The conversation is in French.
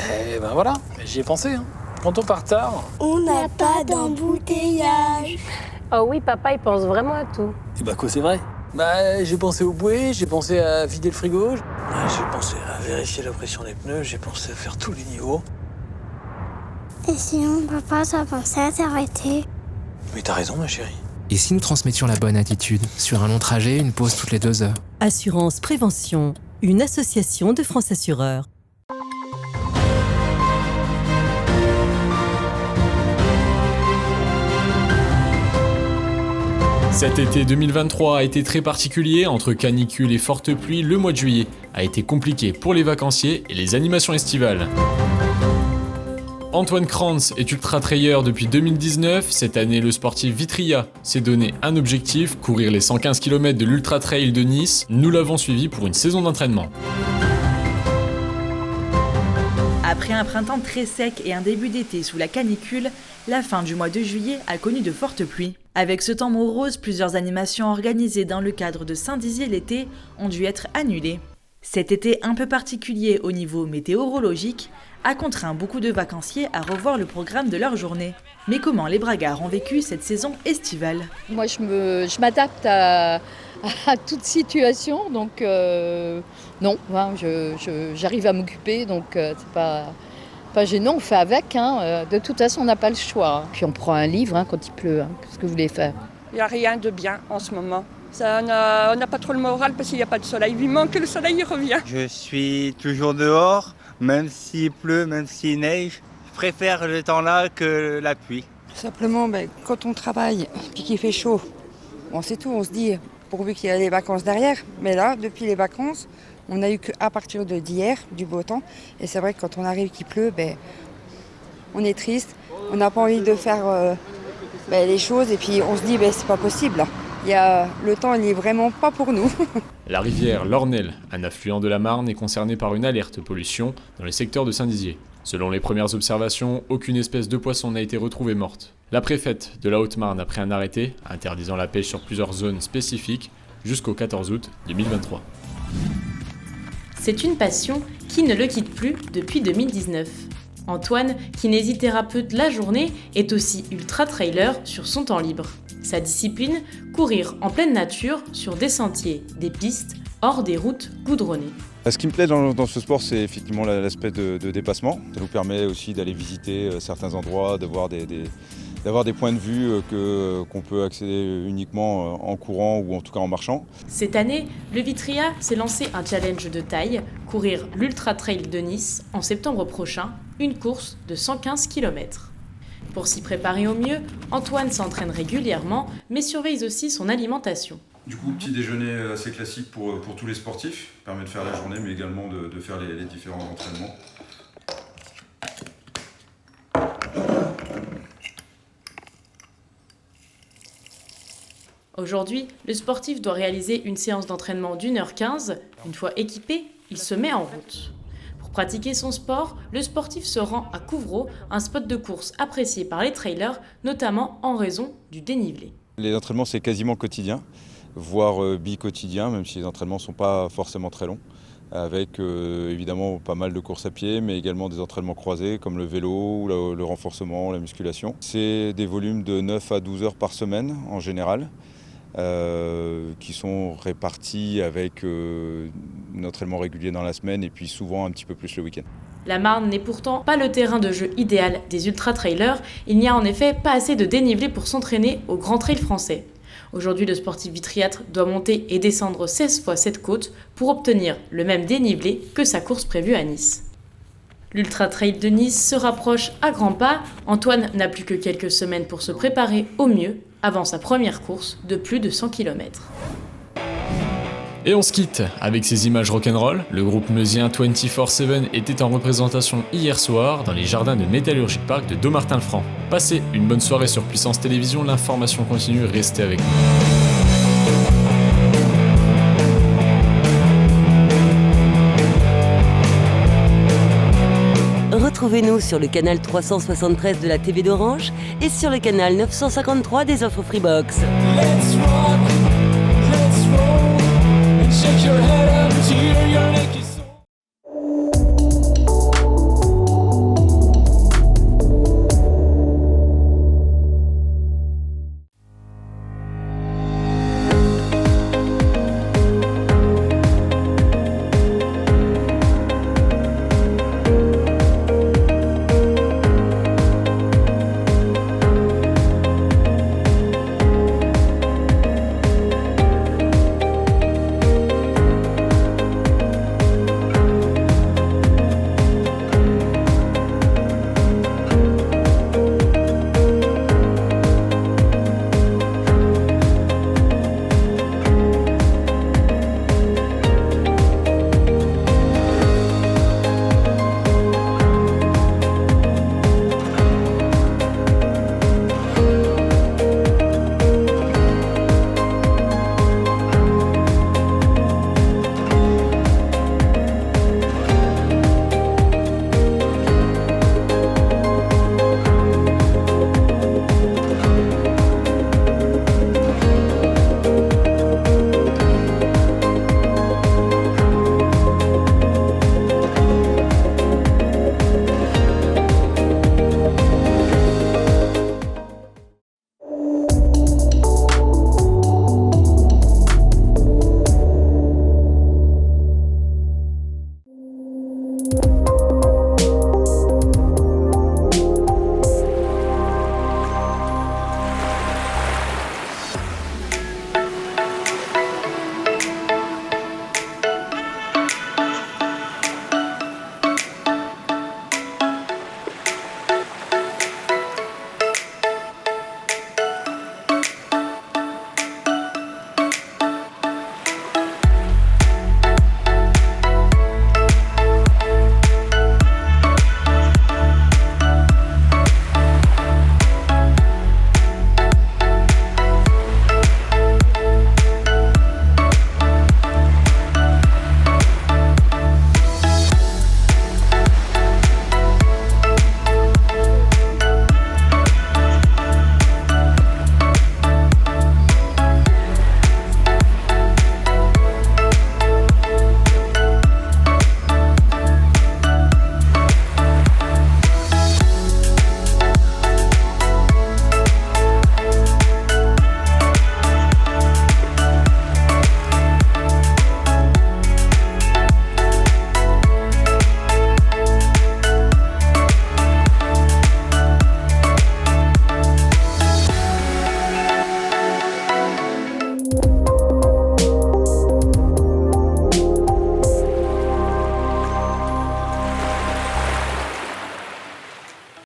Eh ben voilà, j'y ai pensé. Quand on part tard... On n'a pas d'embouteillage. Oh oui, papa, il pense vraiment à tout. Et bah quoi, c'est vrai. J'ai pensé au bouée, j'ai pensé à vider le frigo. J'ai pensé à vérifier la pression des pneus, j'ai pensé à faire tous les niveaux. Et sinon, papa, t'as pensé à t'arrêter? Mais t'as raison, ma chérie. Et si nous transmettions la bonne attitude? Sur un long trajet, une pause toutes les 2 heures. Assurance Prévention, une association de France Assureurs. Cet été 2023 a été très particulier. Entre canicule et forte pluie, le mois de juillet a été compliqué pour les vacanciers et les animations estivales. Antoine Krantz est ultra-trailer depuis 2019. Cette année, le sportif Vitria s'est donné un objectif, courir les 115 km de l'Ultra-Trail de Nice. Nous l'avons suivi pour une saison d'entraînement. Après un printemps très sec et un début d'été sous la canicule, la fin du mois de juillet a connu de fortes pluies. Avec ce temps morose, plusieurs animations organisées dans le cadre de Saint-Dizier l'été ont dû être annulées. Cet été un peu particulier au niveau météorologique a contraint beaucoup de vacanciers à revoir le programme de leur journée. Mais comment les Bragards ont vécu cette saison estivale? Moi, je m'adapte à toute situation, donc non, j'arrive à m'occuper, donc c'est pas gênant, on fait avec. De toute façon, on n'a pas le choix. Puis on prend un livre quand il pleut. Qu'est-ce que vous voulez faire? Il n'y a rien de bien en ce moment. On n'a pas trop le moral parce qu'il n'y a pas de soleil. Il manque le soleil, il revient. Je suis toujours dehors, même s'il pleut, même s'il neige. Je préfère le temps-là que la pluie. Simplement, quand on travaille et qu'il fait chaud, c'est tout, on se dit, pourvu qu'il y ait les vacances derrière. Mais là, depuis les vacances, on n'a eu qu'à partir d'hier, du beau temps. Et c'est vrai que quand on arrive qu'il pleut, on est triste. On n'a pas envie de faire les choses et puis on se dit, c'est pas possible. Le temps, il n'est vraiment pas pour nous. La rivière l'Ornelle, un affluent de la Marne, est concernée par une alerte pollution dans le secteur de Saint-Dizier. Selon les premières observations, aucune espèce de poisson n'a été retrouvée morte. La préfète de la Haute-Marne a pris un arrêté interdisant la pêche sur plusieurs zones spécifiques jusqu'au 14 août 2023. C'est une passion qui ne le quitte plus depuis 2019. Antoine, kinésithérapeute la journée, est aussi ultra-trailer sur son temps libre. Sa discipline, courir en pleine nature sur des sentiers, des pistes, hors des routes goudronnées. Ce qui me plaît dans ce sport, c'est effectivement l'aspect de dépassement. Ça nous permet aussi d'aller visiter certains endroits, d'avoir des points de vue qu'on peut accéder uniquement en courant ou en tout cas en marchant. Cette année, le Vitria s'est lancé un challenge de taille, courir l'Ultra Trail de Nice en septembre prochain, une course de 115 km. Pour s'y préparer au mieux, Antoine s'entraîne régulièrement, mais surveille aussi son alimentation. Du coup, petit déjeuner assez classique pour tous les sportifs, permet de faire la journée, mais également de faire les différents entraînements. Aujourd'hui, le sportif doit réaliser une séance d'entraînement d'1h15. Une fois équipé, il se met en route. Pour pratiquer son sport, le sportif se rend à Couvreau, un spot de course apprécié par les trailers, notamment en raison du dénivelé. Les entraînements, c'est quasiment quotidien, voire bi-quotidien, même si les entraînements ne sont pas forcément très longs, avec évidemment pas mal de courses à pied, mais également des entraînements croisés comme le vélo, le renforcement, la musculation. C'est des volumes de 9 à 12 heures par semaine en général, qui sont répartis avec un entraînement régulier dans la semaine et puis souvent un petit peu plus le week-end. La Marne n'est pourtant pas le terrain de jeu idéal des ultra-trailers. Il n'y a en effet pas assez de dénivelé pour s'entraîner au Grand Trail français. Aujourd'hui, le sportif vitriâtre doit monter et descendre 16 fois cette côte pour obtenir le même dénivelé que sa course prévue à Nice. L'Ultra Trail de Nice se rapproche à grands pas. Antoine n'a plus que quelques semaines pour se préparer au mieux avant sa première course de plus de 100 km. Et on se quitte avec ces images rock'n'roll. Le groupe meusien 24/7 était en représentation hier soir dans les jardins de Métallurgique Park de Dommartin-le-Franc. Passez une bonne soirée sur Puissance Télévision, l'information continue, restez avec nous. Retrouvez-nous sur le canal 373 de la TV d'Orange et sur le canal 953 des offres Freebox. Let's rock, let's roll, and shake your head up to your naked